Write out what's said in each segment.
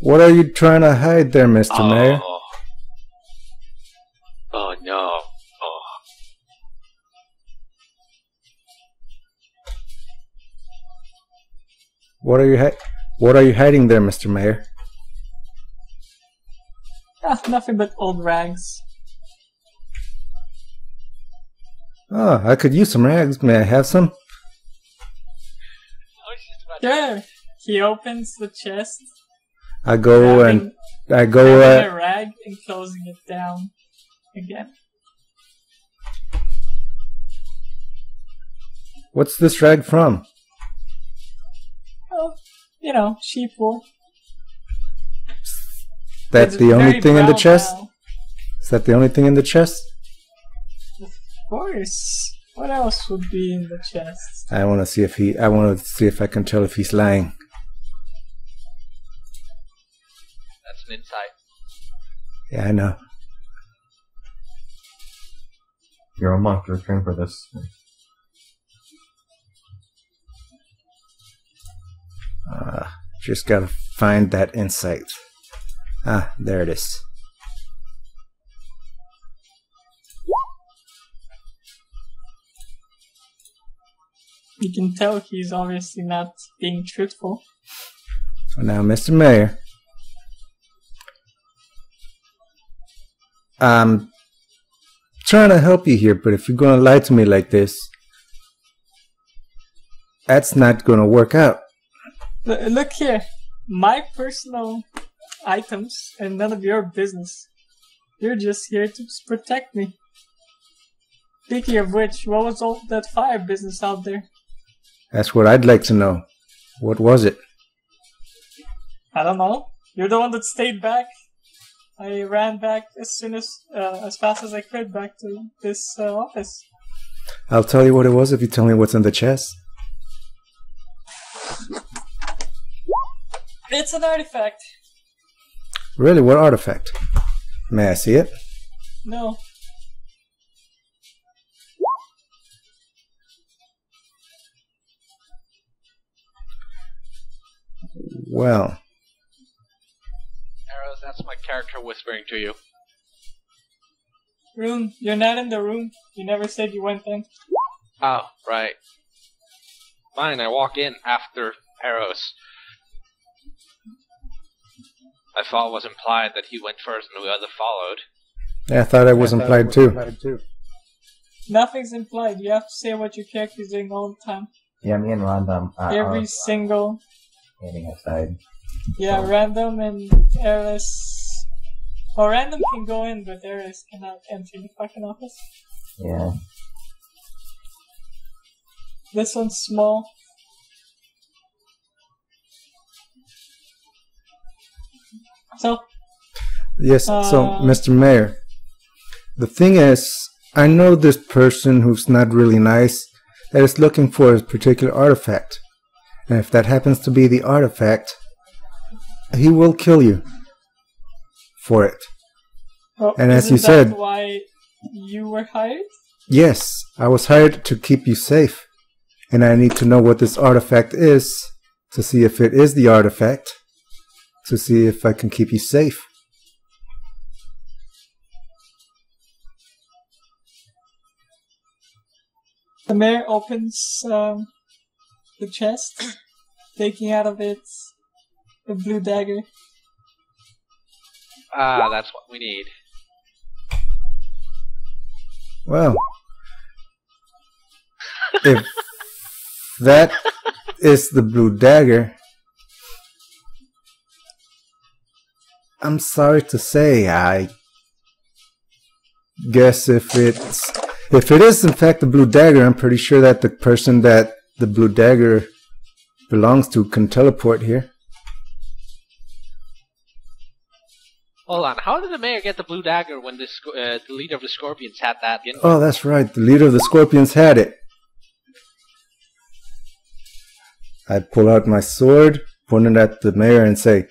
What are you trying to hide there, Mr. Mayor? Oh no. Oh. What are you hiding there, Mr. Mayor? Nothing but old rags. Oh, I could use some rags. May I have some? Sure. He opens the chest. I go grabbing a rag and closing it down again. What's this rag from? Oh, you know, sheep wool. That's the only thing in the chest? Is that the only thing in the chest? Of course. What else would be in the chest? I want to see if I can tell if he's lying. That's an insight. Yeah, I know. You're a monk. You're trained for this. Just gotta find that insight. Ah, there it is. You can tell he's obviously not being truthful. Now, Mr. Mayor, I'm trying to help you here, but if you're gonna lie to me like this, that's not gonna work out. Look here. My personal items and none of your business. You're just here to protect me. Speaking of which, what was all that fire business out there? That's what I'd like to know. What was it? I don't know. You're the one that stayed back. I ran back as fast as I could back to this office. I'll tell you what it was if you tell me what's in the chest. It's an artifact. Really? What artifact? May I see it? No. Well. Arrows, that's my character whispering to you. Room, you're not in the room. You never said you went in. Oh, right. Fine, I walk in after Arrows. I thought it was implied that he went first and the other followed. Yeah, I thought it was implied too. Nothing's implied. You have to say what your character's doing all the time. Yeah, me and Random Every single... standing aside. Yeah, Random and Airless... Oh, Random can go in, but Airless cannot enter the fucking office. Yeah. This one's small. So... Yes, so, Mr. Mayor, the thing is, I know this person who's not really nice that is looking for a particular artifact. And if that happens to be the artifact, he will kill you for it. Well, and as you isn't said... that why you were hired? Yes, I was hired to keep you safe. And I need to know what this artifact is to see if it is the artifact, to see if I can keep you safe. The mayor opens the chest, taking out of it a blue dagger. Ah, that's what we need. Well, if that is the blue dagger, I'm sorry to say, I guess if it is in fact the blue dagger, I'm pretty sure that the person that the blue dagger belongs to can teleport here. Hold on, how did the mayor get the blue dagger when the leader of the Scorpions had that? Oh, that's right, the leader of the Scorpions had it. I pull out my sword, point it at the mayor and say,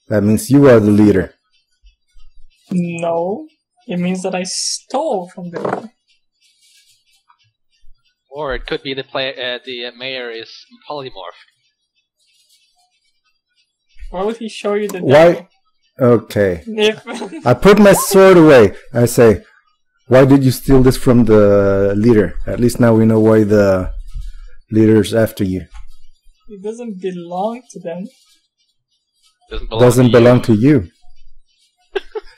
that means you are the leader. No, it means that I stole from the leader. Or it could be the mayor is polymorphed. Why would he show you the Why? dagger? Okay. If I put my sword away. I say, why did you steal this from the leader? At least now we know why the leader's after you. it doesn't belong to them. Doesn't belong to you.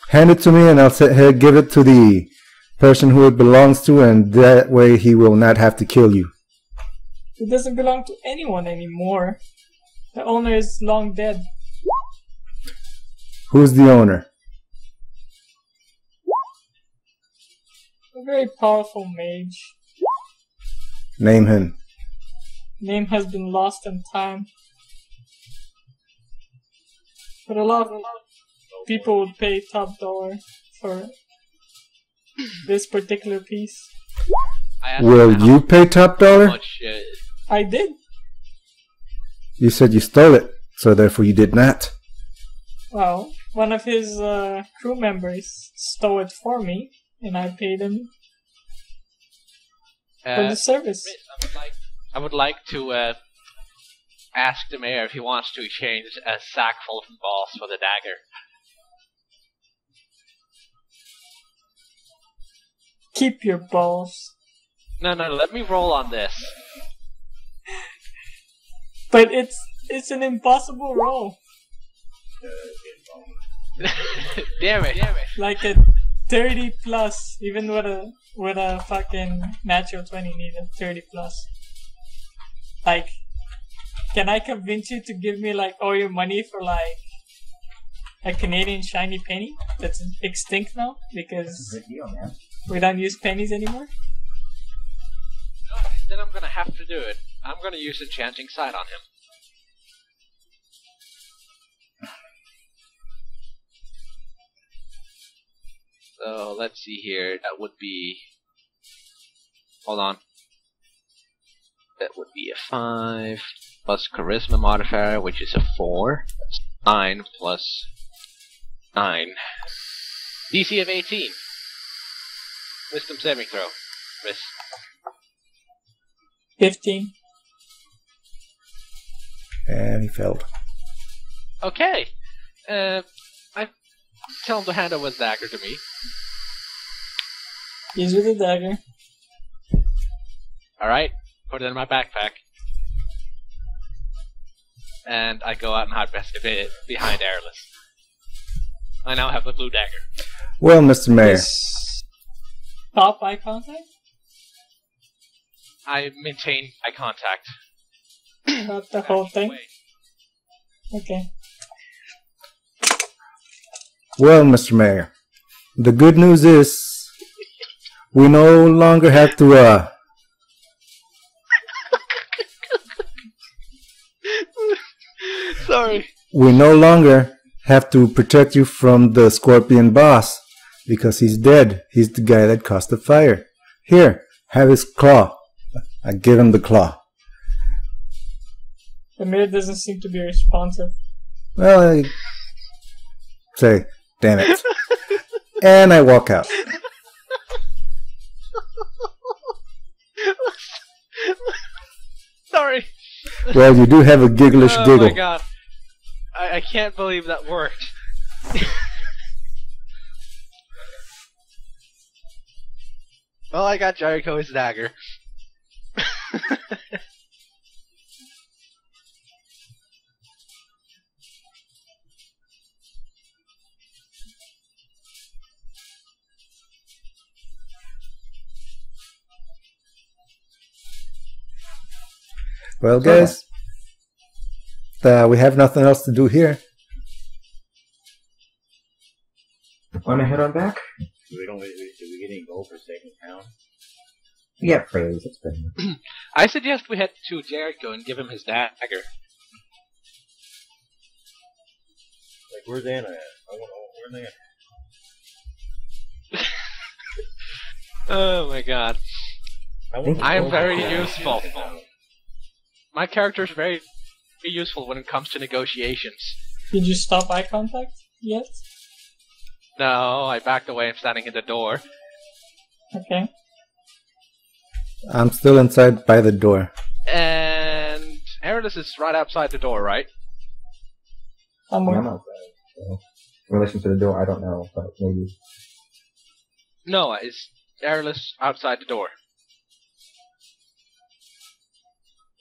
Hand it to me and I'll give it to the person who it belongs to, and that way he will not have to kill you. It doesn't belong to anyone anymore. The owner is long dead. Who's the owner? A very powerful mage. Name him. Name has been lost in time. But a lot of people would pay top dollar for this particular piece. I asked Will him you pay top dollar? much, I did. You said you stole it, so therefore you did not. Well, one of his crew members stole it for me, and I paid him for the service. I would like to ask the mayor if he wants to exchange a sack full of balls for the dagger. Keep your balls. No, let me roll on this. But it's an impossible roll. Damn it. Like a 30 plus, even with a fucking natural 20 need a 30 plus. Like, can I convince you to give me like all your money for like a Canadian shiny penny that's extinct now because Good deal, man. we don't use pennies anymore? Then I'm gonna have to do it. I'm gonna use Enchanting Sight on him. So let's see here. That would be. Hold on. That would be a 5 plus Charisma modifier, which is a 4. That's 9 plus 9. DC of 18. Wisdom saving throw. Miss. 15. And he failed. Okay. I tell him to hand over his dagger to me. Use with the dagger. Alright. Put it in my backpack. And I go out and hide behind Airless. I now have the blue dagger. Well, Mr. Mayor, Stop eye contact? I maintain eye contact. Not the whole thing? Okay. well, Mr. Mayor, the good news is we no longer have to, Sorry. we no longer have to protect you from the Scorpion boss because he's dead. He's the guy that caused the fire. Here, have his claw. I give him the claw. The mayor doesn't seem to be responsive. Well, I say, damn it. And I walk out. Sorry. Well, you do have a gigglish Oh giggle. my god. I can't believe that worked. Well, I got Jericho's dagger. Well, guys, we have nothing else to do here. Want to head on back? Do we get any gold for saving town? We got praise. It's good. I suggest we head to Jericho and give him his dagger. Like, where's Anna at? I want to know, where's Anna? Oh my god. I am very useful. My character is very useful when it comes to negotiations. Did you stop eye contact yet? No, I backed away. I'm standing in the door. Okay. I'm still inside by the door. And Herodus is right outside the door, right? I'm Somewhere. outside. So, in relation to the door, I don't know, but maybe. No, it's airless outside the door.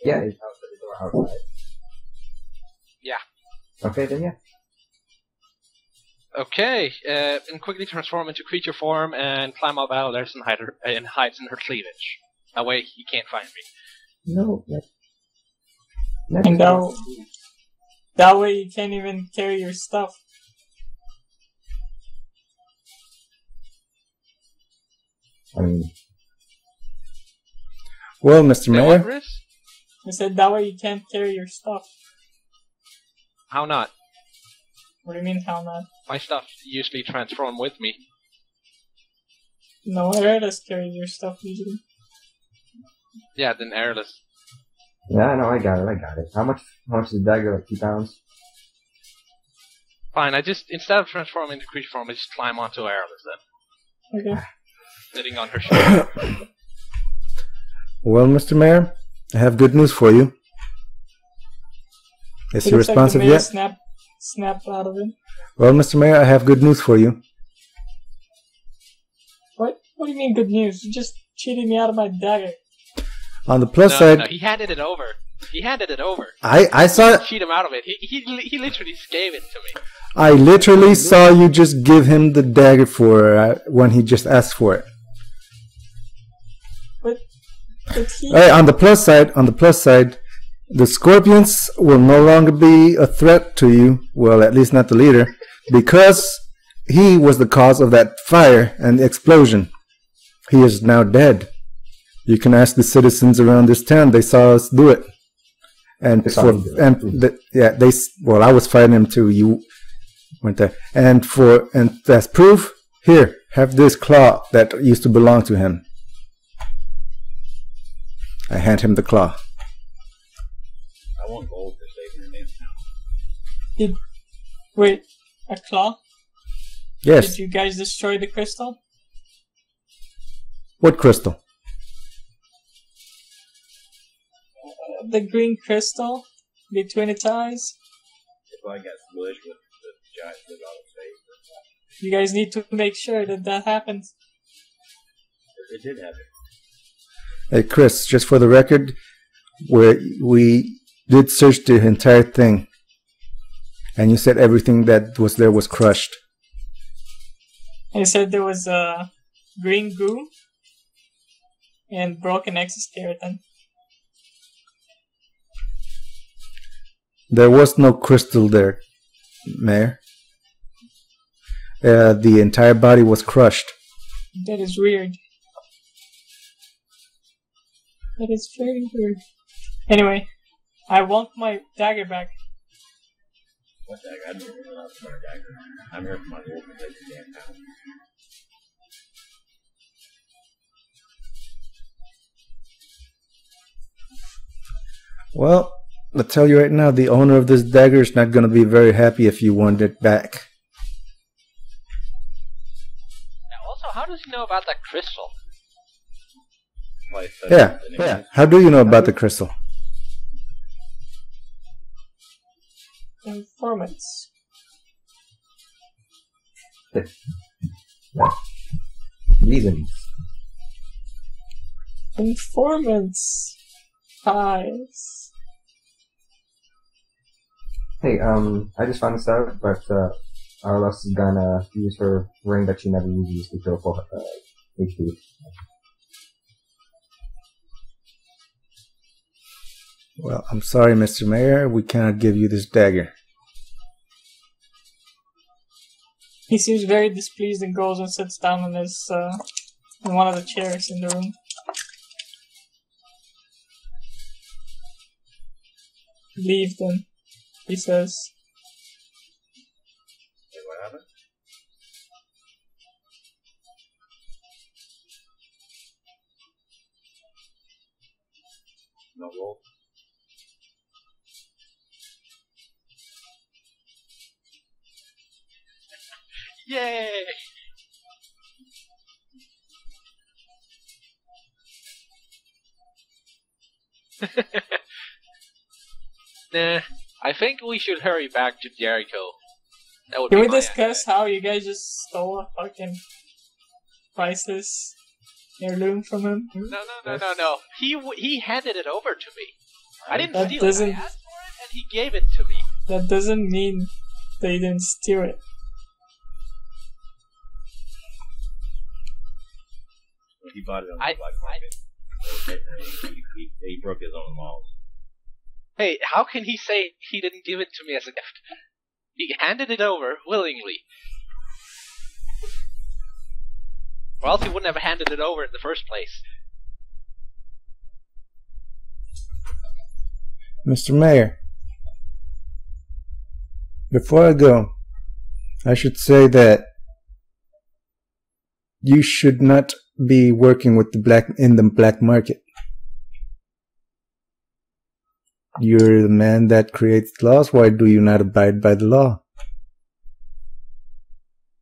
Yeah, it's outside the door, outside. Yeah. Okay, then yeah. Okay, and quickly transform into creature form and climb up ladders and hides in her cleavage. That way he can't find me. No, And that way you can't even carry your stuff. I mean, Well, Mr. Say what, Mayor, Chris? I said that way you can't carry your stuff. How not? What do you mean, how not? My stuff usually transform with me. No, airless carries your stuff usually. Yeah, then airless. yeah, no, I got it. How much is the dagger? Like 2 pounds? Fine, I just, instead of transforming into creature form, I just climb onto airless then. Okay. Sitting on her shoulder. well, Mr. Mayor, I have good news for you. Is It he looks responsive like the yet? mayor snapped out of it. Well, Mr. Mayor, I have good news for you. What? What do you mean good news? You just cheated me out of my dagger. On the plus No, side, no, he handed it over. I saw it. Cheat him out of it. He literally just gave it to me. I literally saw you just give him the dagger when he just asked for it. But he... Hey, on the plus side, the scorpions will no longer be a threat to you. Well, at least not the leader, because he was the cause of that fire and explosion. He is now dead. You can ask the citizens around this town. They saw us do it. And They saw you do it. well, I was fighting him too. You went there. And as proof, here, have this claw that used to belong to him. I hand him the claw. I want gold for saving your damn town. Wait, a claw? Yes. Did you guys destroy the crystal? What crystal? The green crystal between its eyes? If I got smushed with the giant lid on its face. You guys need to make sure that happens. It did happen. Hey, Chris, just for the record, we did search the entire thing. And you said everything that was there was crushed. I said there was a green goo and broken exoskeleton. There was no crystal there, Mayor. The entire body was crushed. That is weird. That is very weird. Anyway, I want my dagger back. What dagger? I didn't even know about a dagger. I'm here for my gold to save your damn town. Well, I'll tell you right now, the owner of this dagger is not going to be very happy if you want it back. Now, also, how does he know about that crystal? Like, Yeah. How do you know about the crystal? Informants. Reasons. Informants. Spies. Hey, I just found this out, but Arlos is gonna use her ring that she never uses to kill for HP. Well, I'm sorry, Mr. Mayor. We cannot give you this dagger. He seems very displeased and goes and sits down in his in one of the chairs in the room. Leave them, he says. Hey, what happened? No gold? Yay! Nah, I think we should hurry back to Jericho. That would Can be we my discuss how you guys just stole a fucking priceless heirloom from him? No. He handed it over to me. I didn't That steal it. I doesn't- asked for it, and he gave it to me. That doesn't mean they didn't steal it. He bought it on the black market. He broke his own laws. Hey, how can he say he didn't give it to me as a gift? He handed it over willingly. Or else he wouldn't have handed it over in the first place. Mr. Mayor, before I go, I should say that you should not be working with in the black market. You're the man that creates laws. Why do you not abide by the law?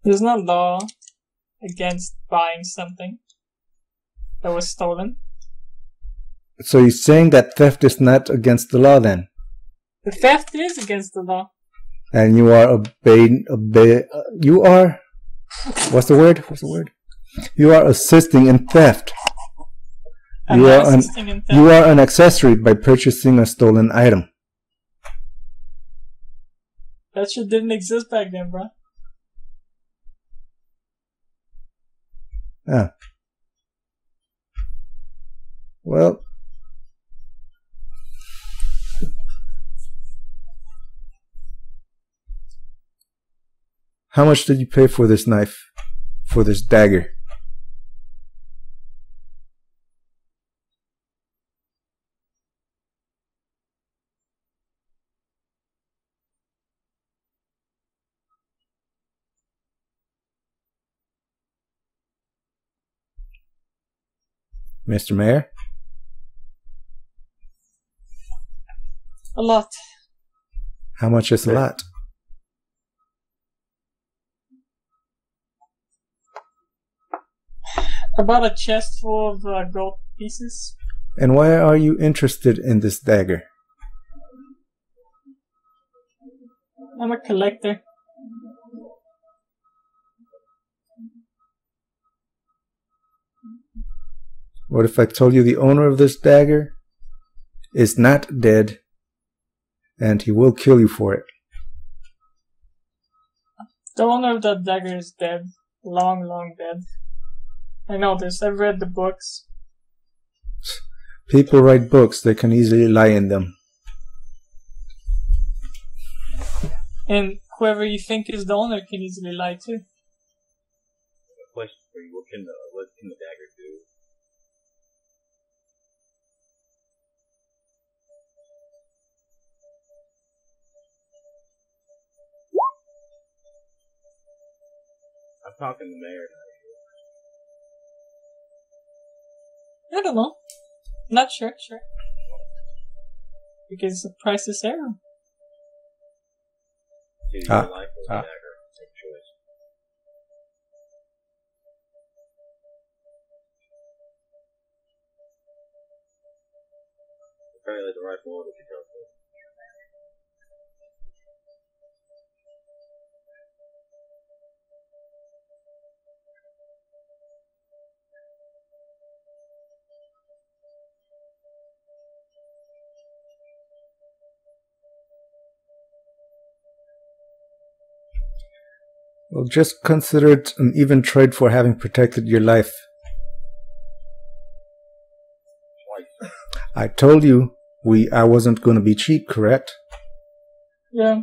There's no law against buying something that was stolen. So you're saying that theft is not against the law then? The theft is against the law. And you are you are, what's the word? You are assisting in theft. I'm You not are assisting in theft. You are an accessory by purchasing a stolen item. That shit didn't exist back then, bro. Ah. Well, how much did you pay for this knife? For this dagger? Mr. Mayor? A lot. How much is a lot? About a chest full of gold pieces. And why are you interested in this dagger? I'm a collector. What if I told you the owner of this dagger is not dead and he will kill you for it? The owner of that dagger is dead. Long, long dead. I know this. I've read the books. People write books, they can easily lie in them. And whoever you think is the owner can easily lie too. Question for you: what can the dagger do? I'm talking to the mayor now. I don't know. Not sure. Because the price is zero. Choose your life or the dagger. Take a choice. Apparently the rifle order can help you. Well, just consider it an even trade for having protected your life. Twice. I told you I wasn't going to be cheap, correct? Yeah.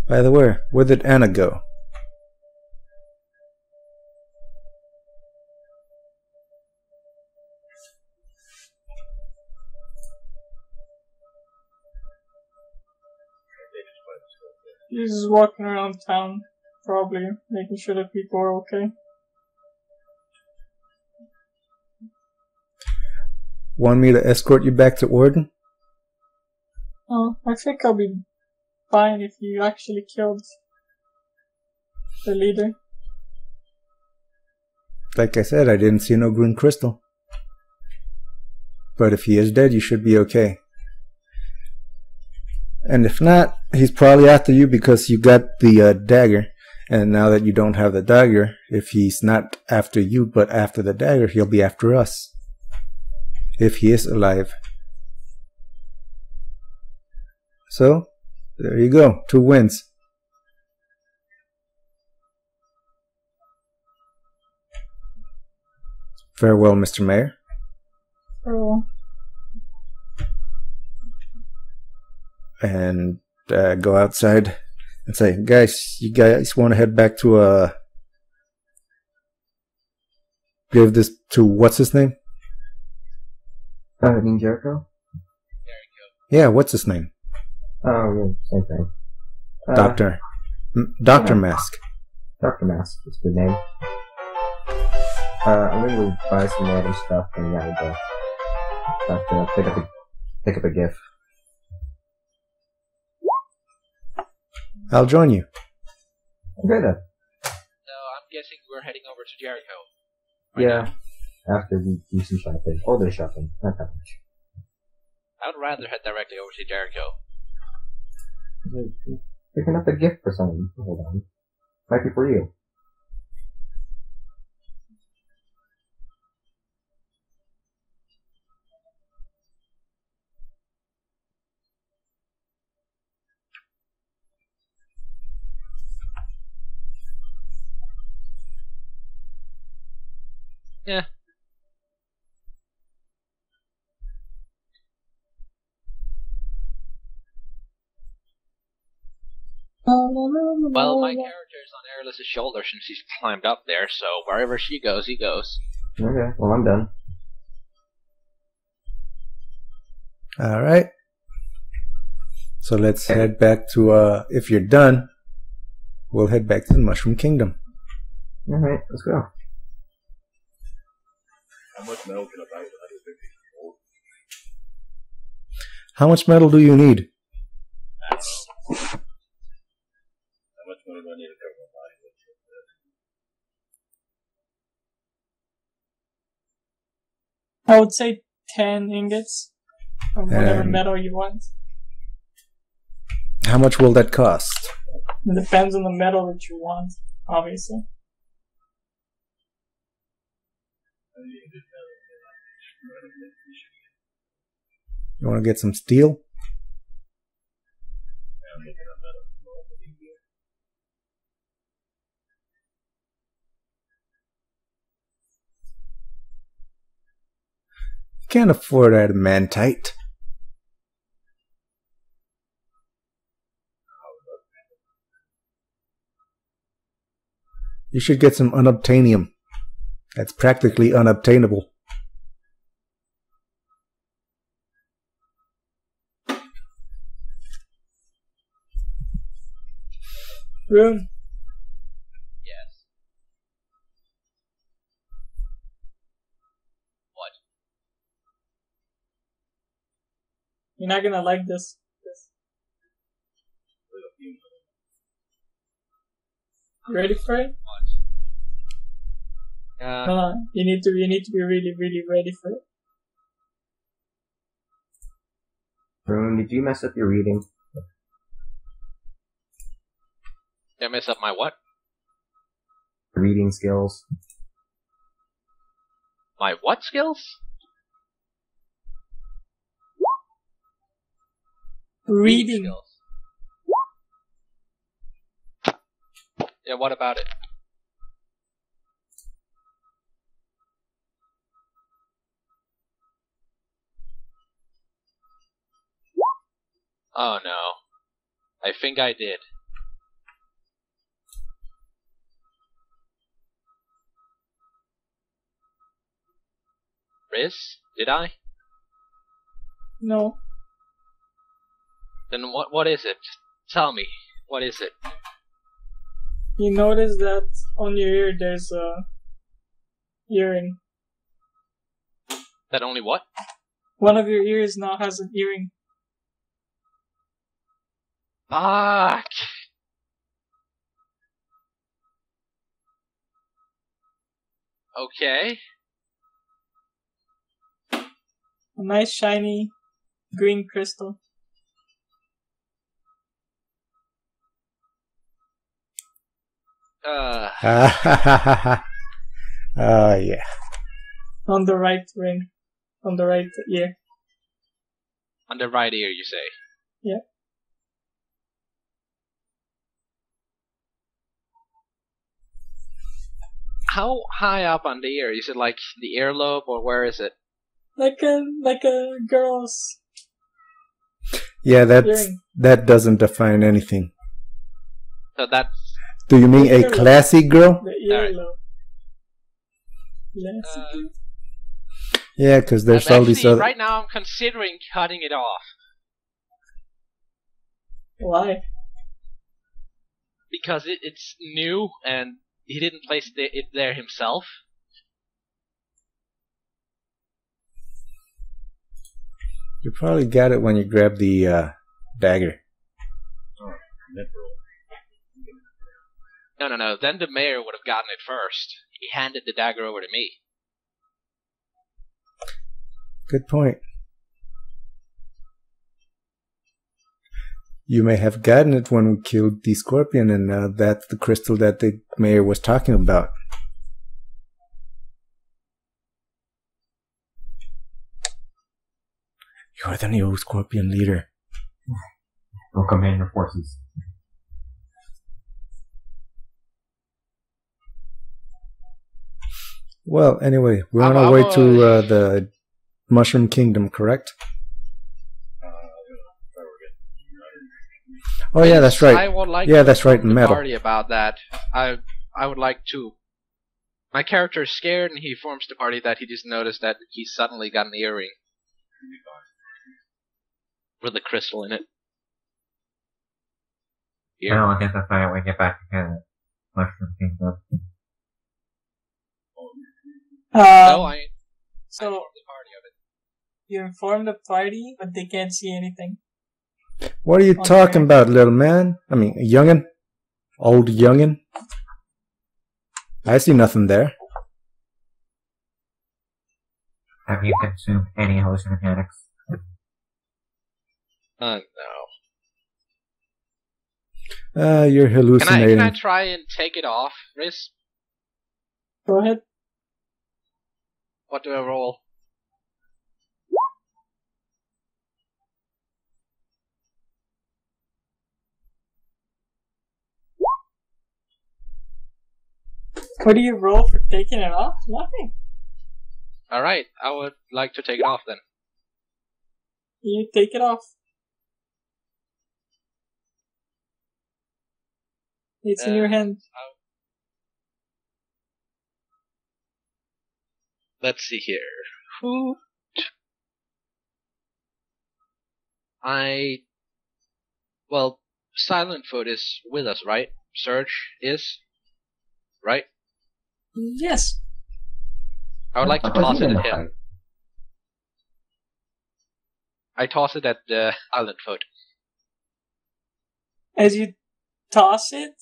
By the way, where did Anna go? He's just walking around town, probably making sure that people are okay. Want me to escort you back to Orden? Oh, I think I'll be fine if you actually killed the leader. like I said, I didn't see no green crystal. But if he is dead, you should be okay. And if not, he's probably after you because you got the dagger. And now that you don't have the dagger, if he's not after you but after the dagger, he'll be after us. If he is alive. So, there you go. 2 wins. Farewell, Mr. Mayor. Farewell. And go outside and say, guys, you guys want to head back to give this to what's his name? Named Jericho? Yeah, what's his name? Oh, yeah, same thing. Dr. Mask. Dr. Mask is the name. I'm gonna go buy some random stuff and yeah, we'll go. Have to pick up a gift. I'll join you. Okay then. So I'm guessing we're heading over to Jericho. Yeah. After we do some shopping. All their shopping, not that much. I would rather head directly over to Jericho. Picking up a gift for someone. Hold on. Might be for you. Yeah. Well, my character is on Airless's shoulder since he's climbed up there, so wherever she goes, he goes. Okay, well I'm done. Alright. So let's head back to, if you're done, we'll head back to the Mushroom Kingdom. Alright, let's go. How much metal can I buy with 150 gold? How much metal do you need? I don't know. How much money do I need to cover my body with? I would say 10 ingots of whatever And metal you want. how much will that cost? It depends on the metal that you want, obviously. You want to get some steel? Can't afford adamantite. You should get some unobtainium. That's practically unobtainable. Rune, Yes. What? you're not gonna like this. You ready for it? What? Hold on. You need to be really, really ready for it. Rune, did you mess up your reading? Did I mess up my what? Reading skills? My what skills? Reading. Skills. Yeah, what about it? Oh no. I think I did. Riz? Did I? No. Then what is it? Tell me. What is it? You notice that on your ear there's a earring. That only what? One of your ears now has an earring. Fuck! Okay. A nice shiny green crystal. Oh, yeah. On the right ring. On the right ear. On the right ear, you say? Yeah. How high up on the ear? Is it like the earlobe, or where is it? Like a girl's Yeah, earring. that doesn't define anything. So that's... Do you mean The a earlobe. classy girl? The Alright. earlobe. Yes. Yeah, because there's all these other... Right now, I'm considering cutting it off. Why? Because it's new, and he didn't place it there himself. You probably got it when you grabbed the dagger. No. Then the mayor would have gotten it first. He handed the dagger over to me. Good point. You may have gotten it when we killed the scorpion, and that's the crystal that the mayor was talking about. You're the new scorpion leader. Go command your forces. Well, anyway, we're on our way to the Mushroom Kingdom, correct? Oh yeah, that's right. I would like Yeah, to that's right, inform the metal. party about that. I would like to. My character is scared, and he informs the party that he just noticed that he suddenly got an earring with a crystal in it. Here. No, I guess that's why we get back to Mushroom Kingdom. No, I So informed the party of it. you inform the party, but they can't see anything. What are you talking about, little man? I mean, youngin'? Old youngin'? I see nothing there. Have you consumed any hallucinogenics? No. You're hallucinating. Can I try and take it off, Riz? Go ahead. What do I roll? What do you roll for taking it off? Nothing. Alright, I would like to take it off then. You take it off. It's in your hand. Let's see here. Well, Silent Foot is with us, right? Surge is, right? Yes. I would like to toss it at him. I toss it at Silent Foot. As you toss it,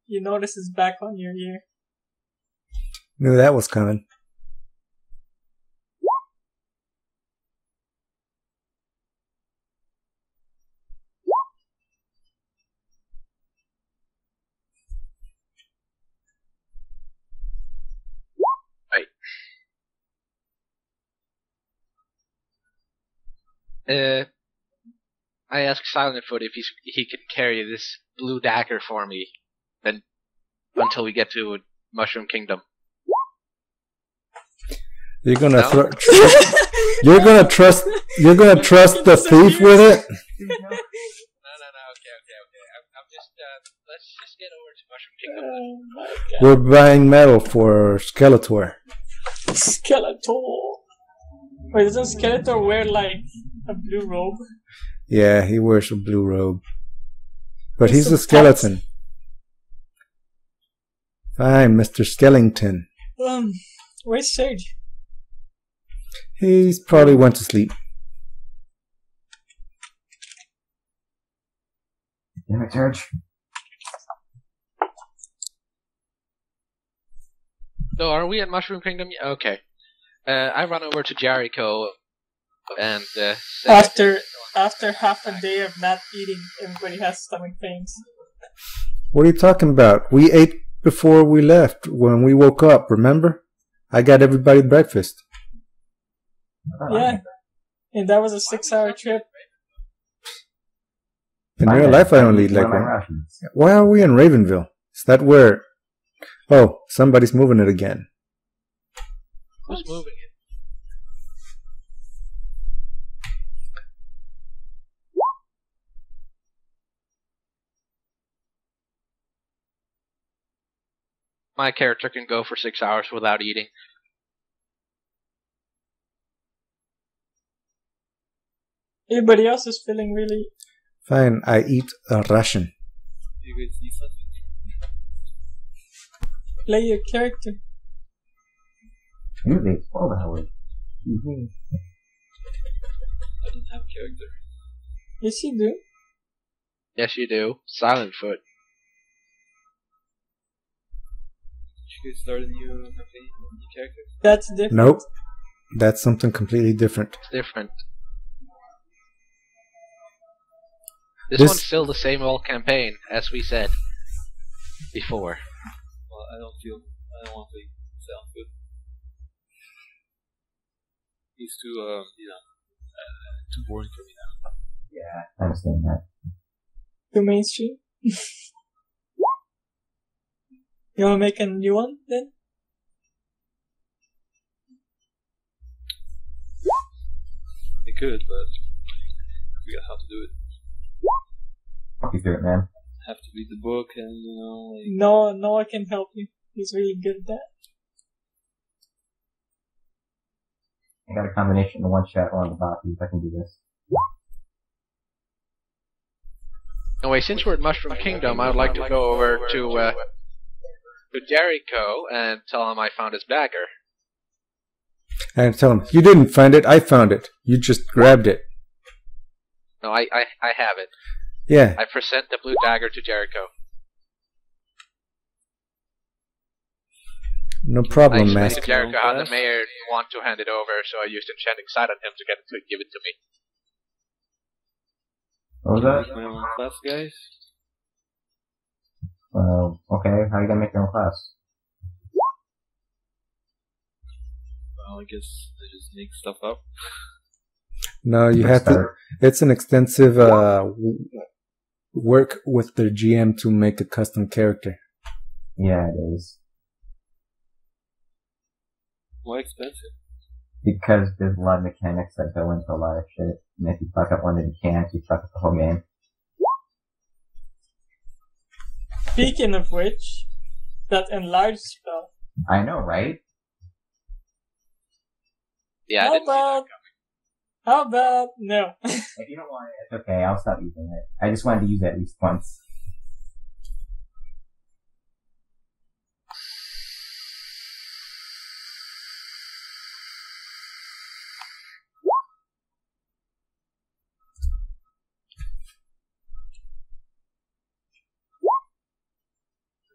you notice it's back on your ear. Knew that was coming. I asked Silent Foot if he could carry this blue dagger for me, then until we get to Mushroom Kingdom. You're gonna No? You're gonna trust the thief with it? No. Okay. I'm just let's just get over to Mushroom Kingdom. Oh my god. We're buying metal for Skeletor. Skeletor. Wait, doesn't Skeletor wear like a blue robe? Yeah, he wears a blue robe. But he's Some a skeleton. Fine, Mr. Skellington. Where's Serge? He's probably went to sleep. Damn it, Serge. So are we at Mushroom Kingdom? Okay. I run over to Jericho and say, After half a day of not eating, everybody has stomach pains. What are you talking about? We ate before we left when we woke up, remember? I got everybody breakfast. Yeah, and that was a 6-hour trip. In real life, I only eat like one. Why are we in Ravenville? Is that where... Oh, somebody's moving it again. Who's moving it? My character can go for 6 hours without eating. Everybody else is feeling really... Fine, I eat a ration. You guys see something? Play your character. Usually it's 12 hours. I don't have a character. Yes, you do. Yes, you do. Silent Foot. You guys start a new campaign, a new character? That's different. Nope. That's something completely different. It's different. This one's still the same old campaign, as we said before. Well, I don't want to play Silent Foot. He's too, too boring for me now. Yeah, I understand that. Too mainstream. You wanna make a new one then? It could, but I forget how to do it. Walk you through it, man. Have to read the book and, like... No, Noah can help you. He's really good at that. I got a combination of one shot, one on the bottom, if I can do this. Anyway, since we're at Mushroom Kingdom, I would like to go over to Jericho and tell him I found his dagger. And tell him, you didn't find it, I found it. You just grabbed it. No, I have it. Yeah. I present the blue dagger to Jericho. No problem, I Master. explained to Jericho how the mayor want to hand it over, so I used enchanting sight on him to get him to give it to me. What was that? My own class, guys. Okay, how are you gonna make your own class? Well, I guess I just make stuff up. No, you have to. It's an extensive work with the GM to make a custom character. Yeah, it is. Why expensive? Because there's a lot of mechanics that go into a lot of shit. And if you fuck up one of the mechanics, you fuck up the whole game. Speaking of which, that enlarge spell. I know, right? Yeah, I didn't see that coming. How about no? If you don't want it, it's okay. I'll stop using it. I just wanted to use it at least once.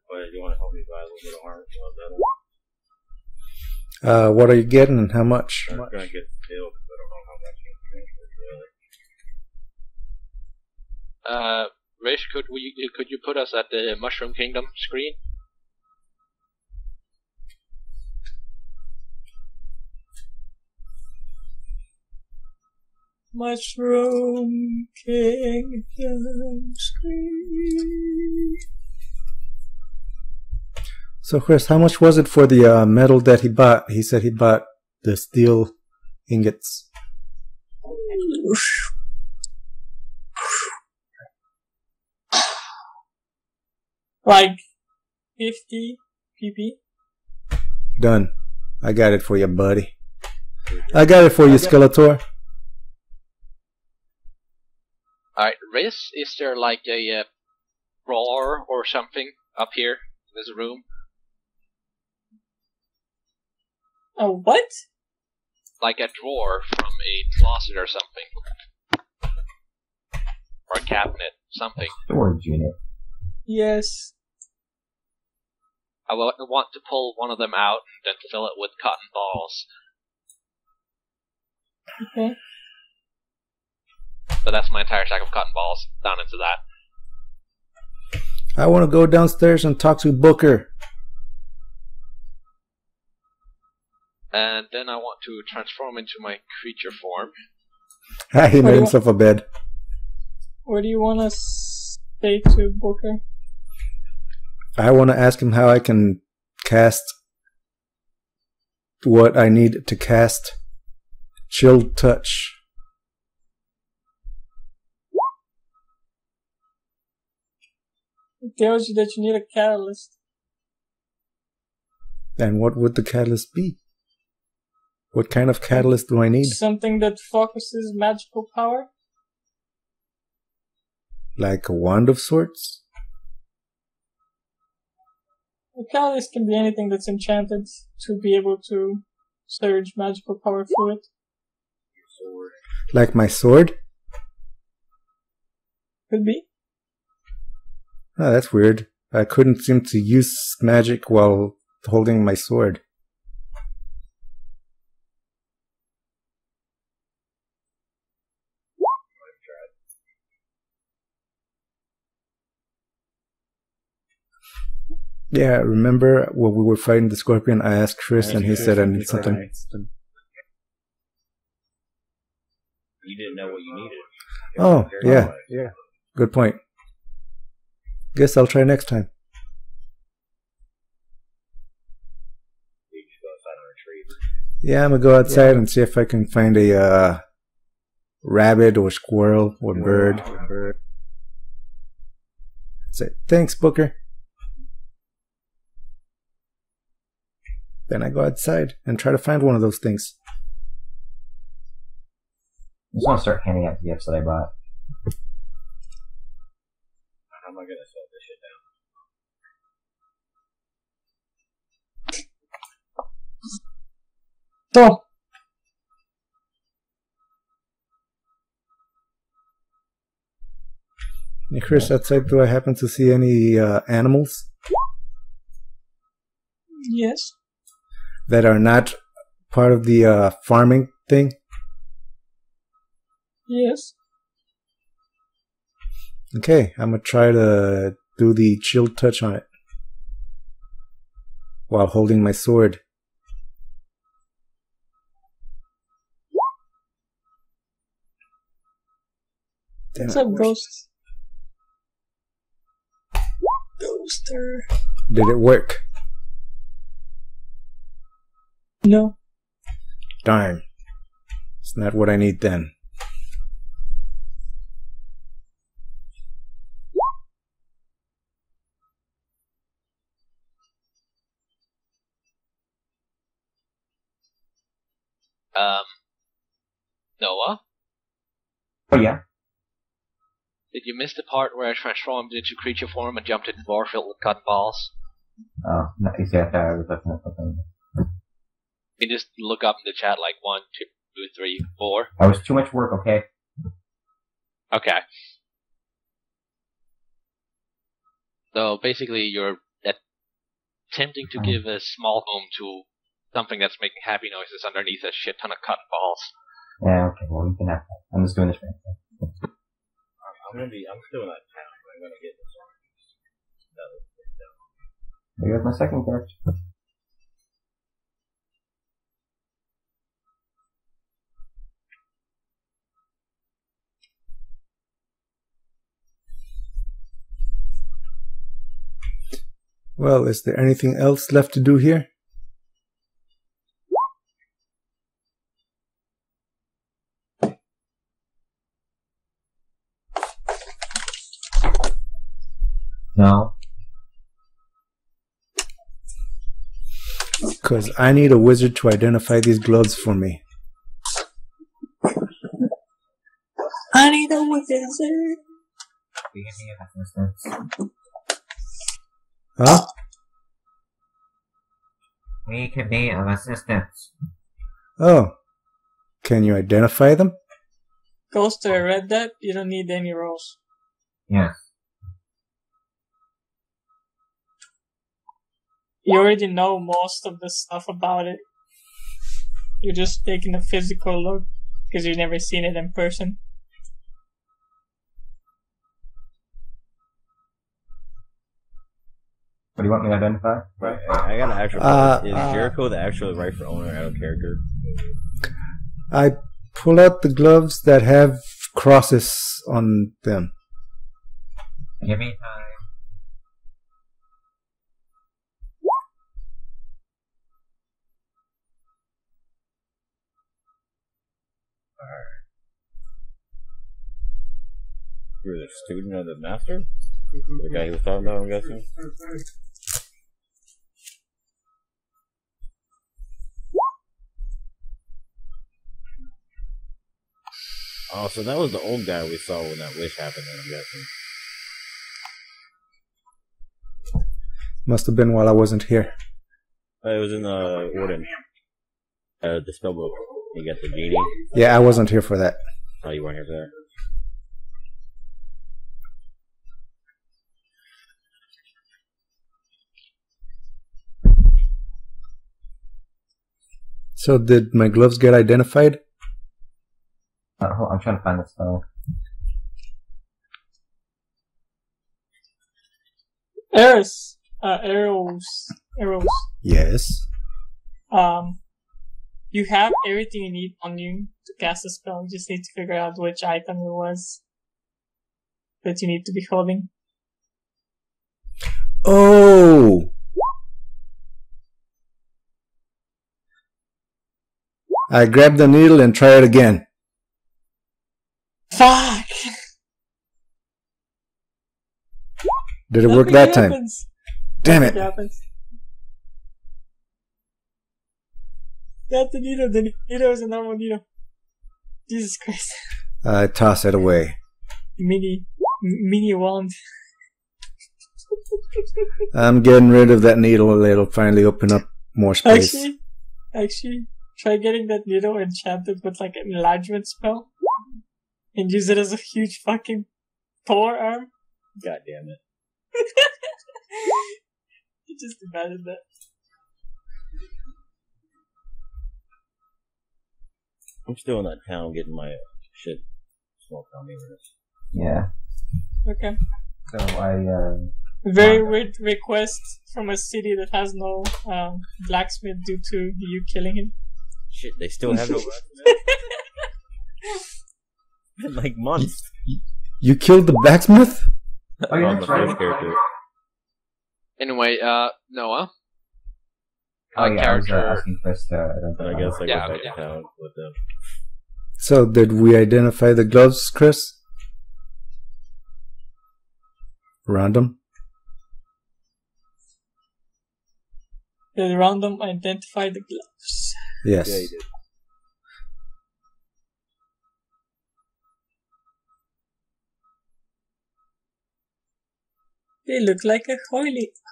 But you want to help me buy a little bit of armor, metal? What are you getting and how much? I'm gonna get killed, but I don't know how much really. Rish, could you put us at the Mushroom Kingdom screen? Mushroom Kingdom screen. So, Chris, how much was it for the metal that he bought? He said he bought the steel ingots. Like 50 PP. Done. I got it for you, buddy. I got it for you, Skeletor. Alright, Riz, is there like a drawer or something up here in this room? A what? Like a drawer from a closet or something. Or a cabinet, something. Storage unit. Yes. I want to pull one of them out and then fill it with cotton balls. Okay. So that's my entire stack of cotton balls down into that. I want to go downstairs and talk to Booker. And then I want to transform into my creature form. He made himself a bed. What do you want to say to Booker? I want to ask him how I can cast what I need to cast. Chill touch. It tells you that you need a catalyst. And what would the catalyst be? What kind of catalyst do I need? Something that focuses magical power. Like a wand of sorts? A catalyst can be anything that's enchanted to be able to surge magical power through it. Like my sword? Could be. Oh, that's weird. I couldn't seem to use magic while holding my sword. Yeah, remember when we were fighting the scorpion, I asked Chris and he said I need something. You didn't know what you needed. Oh, yeah. Good point. Guess I'll try next time. Yeah, I'm gonna go outside and see if I can find a rabbit or squirrel or bird. Say, thanks, Booker. Then I go outside and try to find one of those things. I just want to start handing out gifts that I bought. How am I gonna sell this shit down? So, Hey, Chris, outside, do I happen to see any animals yes. that are not part of the farming thing? Yes. Okay, I'm gonna try to do the chill touch on it while holding my sword. Damn What's it, up, where's- Ghost? Ghoster. Did it work? No. Darn. It's not what I need then. Noah? Oh yeah? Did you miss the part where I transformed into creature form and jumped into the bar filled with cotton balls? Oh, nice. Yeah, I was looking at something. You can just look up in the chat like 1, 2, 3, 4. That was too much work, okay? Okay. So basically you're attempting to give a small home to something that's making happy noises underneath a shit ton of cotton balls. Yeah, okay, well, you can have that. I'm just doing this right now. I'm still in that town. I'm gonna get this one. There goes my second character. Well, is there anything else left to do here? No. Because I need a wizard to identify these gloves for me. I need a wizard. We can give assistance. Huh? We can be of assistance. Oh. Can you identify them? Ghoster, I read that. You don't need any rolls. Yes. You already know most of the stuff about it. You're just taking a physical look because you've never seen it in person. What do you want me to identify? Right, I got an actual question. Is Jericho the actual rightful owner out of character? I pull out the gloves that have crosses on them. Give me time. You're the student of the master? The guy he was talking about, I'm guessing? Oh, so that was the old guy we saw when that wish happened, I'm guessing. Must have been while I wasn't here. It was in the Warden. The spellbook. You got the genie. Yeah, I wasn't here for that. Oh, you weren't here for that? So did my gloves get identified? Hold on, I'm trying to find the spell. Arrows. Yes. You have everything you need on you to cast a spell. You just need to figure out which item it was that you need to be holding. Oh! I grab the needle and try it again. Fuck! Did it work that time? Damn it! Nothing happens. Not the needle. The needle is a normal needle. Jesus Christ. I toss it away. Mini wand. I'm getting rid of that needle. It'll finally open up more space. Actually, try getting that needle enchanted with like an enlargement spell. And use it as a huge fucking Thor arm. God damn it. You just imagine that. I'm still in that town getting my shit smoked on me. Yeah. Okay. So I, Very weird request from a city that has no blacksmith due to you killing him. Shit, they still have no blacksmith? Been like months. You killed the blacksmith? Oh, yeah, On the first character. Anyway, Noah. I was Character. asking Chris to identify. I guess I Yeah, go back yeah. to town with them. So did we identify the gloves, Chris? Random? The random identify the gloves. Yes. Yeah, you did. They look like a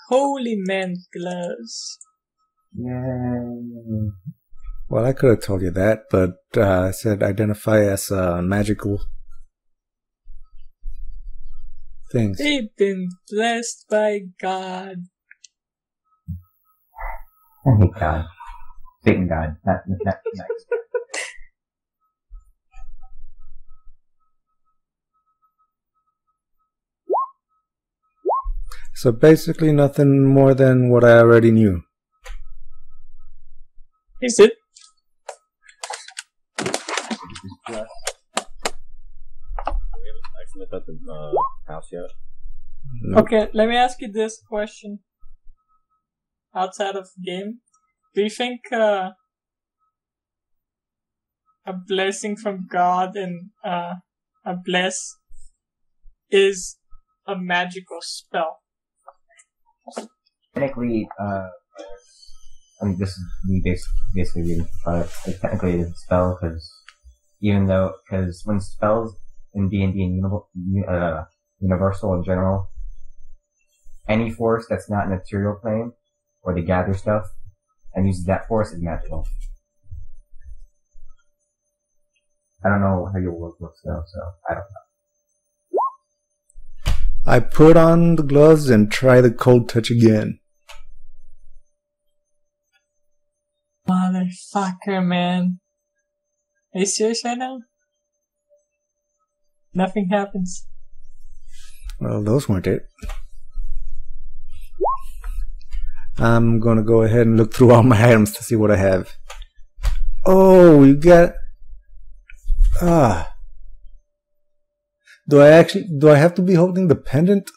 holy man gloves. Yay. Well, I could have told you that, but I said identify as magical things. They've been blessed by God. I hate God. Satan God. Not nice. So basically nothing more than what I already knew. Is it? We haven't actually left the house yet. Nope. Okay, let me ask you this question. Outside of game, do you think a blessing from God and a bless is a magical spell? Technically, I mean, this is me basically reading, but technically it's a spell because when spells in D&D and Universal in general, any force that's not in a material plane, or to gather stuff, and uses that force is magical. I don't know how your work works though, so I don't know. I put on the gloves and try the cold touch again. Motherfucker, man. Are you serious right now? Nothing happens. Well, those weren't it. I'm gonna go ahead and look through all my items to see what I have. Oh, you got... Do I have to be holding the pendant?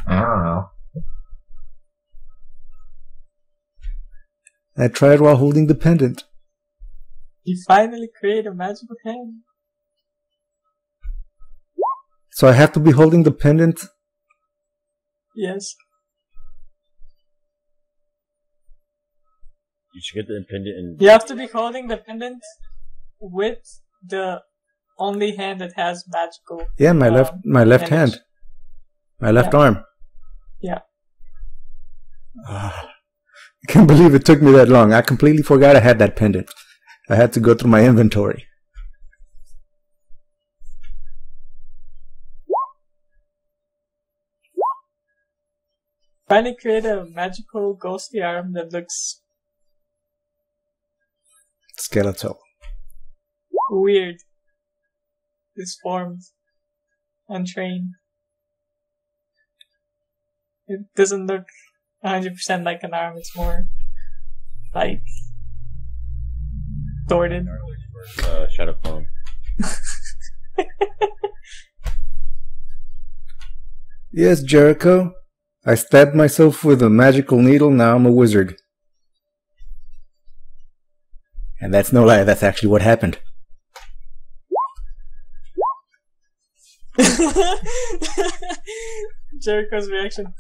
I don't know. I tried while holding the pendant. You finally create a magical hand. So I have to be holding the pendant? Yes. You should get the pendant and You have to be holding the pendant with the only hand that has magical. Yeah, my left damage. hand. My left arm. Yeah. I can't believe it took me that long. I completely forgot I had that pendant. I had to go through my inventory. Finally create a magical ghostly arm that looks Skeletal. weird, disformed, untrained. It doesn't look 100% like an arm, it's more like distorted. Shadow Clone. Yes, Jericho. I stabbed myself with a magical needle, now I'm a wizard. And that's no lie, that's actually what happened. Jericho's reaction.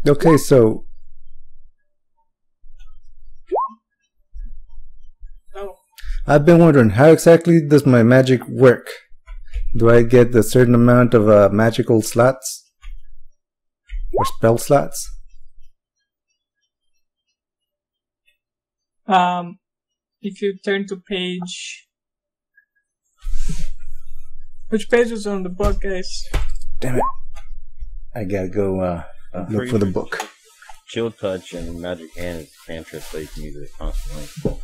Okay, so... No. I've been wondering, how exactly does my magic work? Do I get a certain amount of magical slots? Or spell slots? If you turn to page... Which page was on the book, guys? Damn it. I gotta go look for the book. Chill Touch and Magic Hand is cantrip, so you can use it constantly.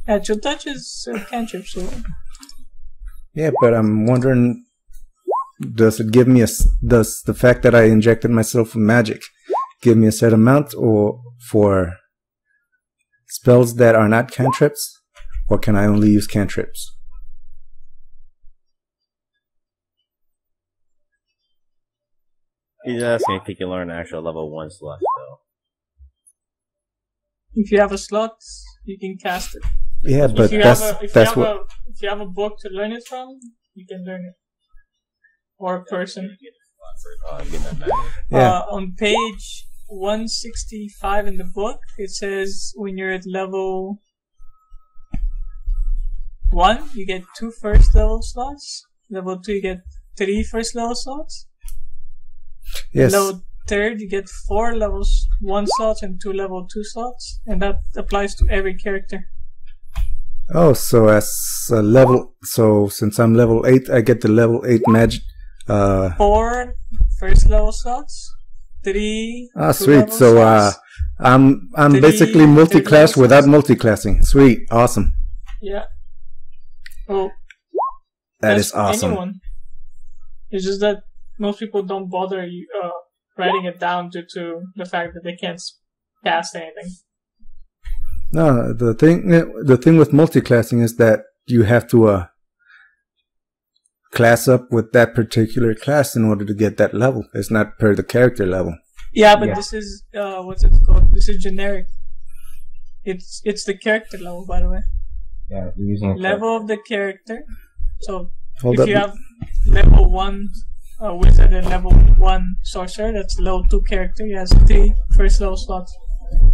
Yeah, Chill Touch is a cantrip, so... Yeah, but I'm wondering, does it give me does the fact that I injected myself with magic give me a set amount, or for spells that are not cantrips, or can I only use cantrips? He's asking if he can learn an actual level 1 slot, though. If you have a slot, you can cast it. Yeah, but if you have a book to learn it from, you can learn it. Or a person. Yeah. On page 165 in the book, it says when you're at level 1, you get 2 first level slots. Level 2, you get 3 first level slots. Yes. Level 3rd, you get 4 levels 1 slots and 2 level 2 slots. And that applies to every character. Oh, so as a level, so since I'm level 8, I get the level 8 magic. 4 first level slots, 3. Sweet. So I'm basically multi-class without multi-classing. Sweet, awesome. Yeah. Oh, that is awesome. Anyone. It's just that most people don't bother writing it down due to the fact that they can't cast anything. No, the thing with multi-classing is that you have to class up with that particular class in order to get that level. It's not per the character level. Yeah, but this is what's it called? This is generic. It's the character level, by the way. Yeah, you're using level of the character. So Hold if up. you have level 1 wizard and level 1 sorcerer, that's level 2 character. He has 3 first level slots.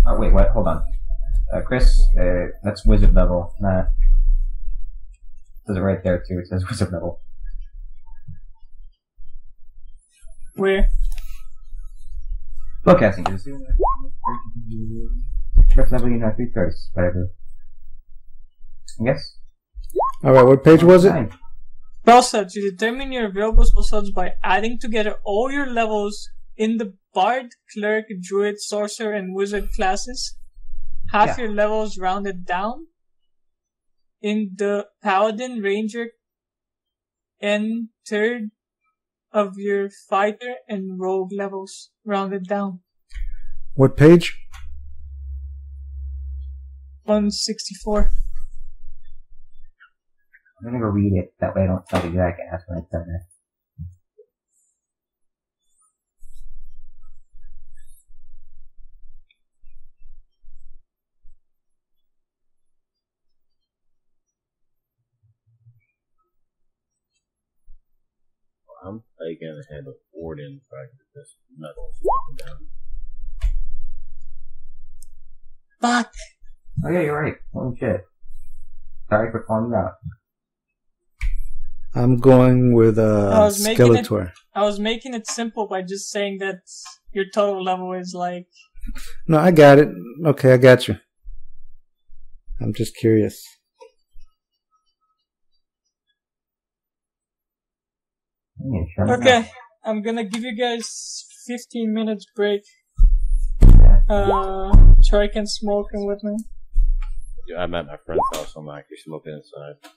Oh, wait, what? Hold on. Chris, that's wizard level. Nah. It says it right there, too. It says wizard level. Where? Spellcasting. First level, you know, 3 cards, whatever. Yes? Alright, what page was it? Fine. Spell slots. You determine your available spell slots by adding together all your levels in the Bard, Cleric, Druid, Sorcerer, and Wizard classes. Half your levels rounded down. In the Paladin, Ranger, and third of your Fighter and Rogue levels rounded down. What page? 164. I'm gonna go read it, that way I don't tell the jackass when I tell that. I'm probably gonna handle Warden if I get this metal down. Fuck! Oh yeah, you're right. Holy shit. Sorry for calling you out. I'm going with Skeletor. I was making it simple by just saying that your total level is like... No, I got it. Okay, I got you. I'm just curious. Okay, I'm gonna give you guys 15 minutes break. So I can smoke and whatnot. Yeah, I'm at my friend's house, so I'm actually smoking inside.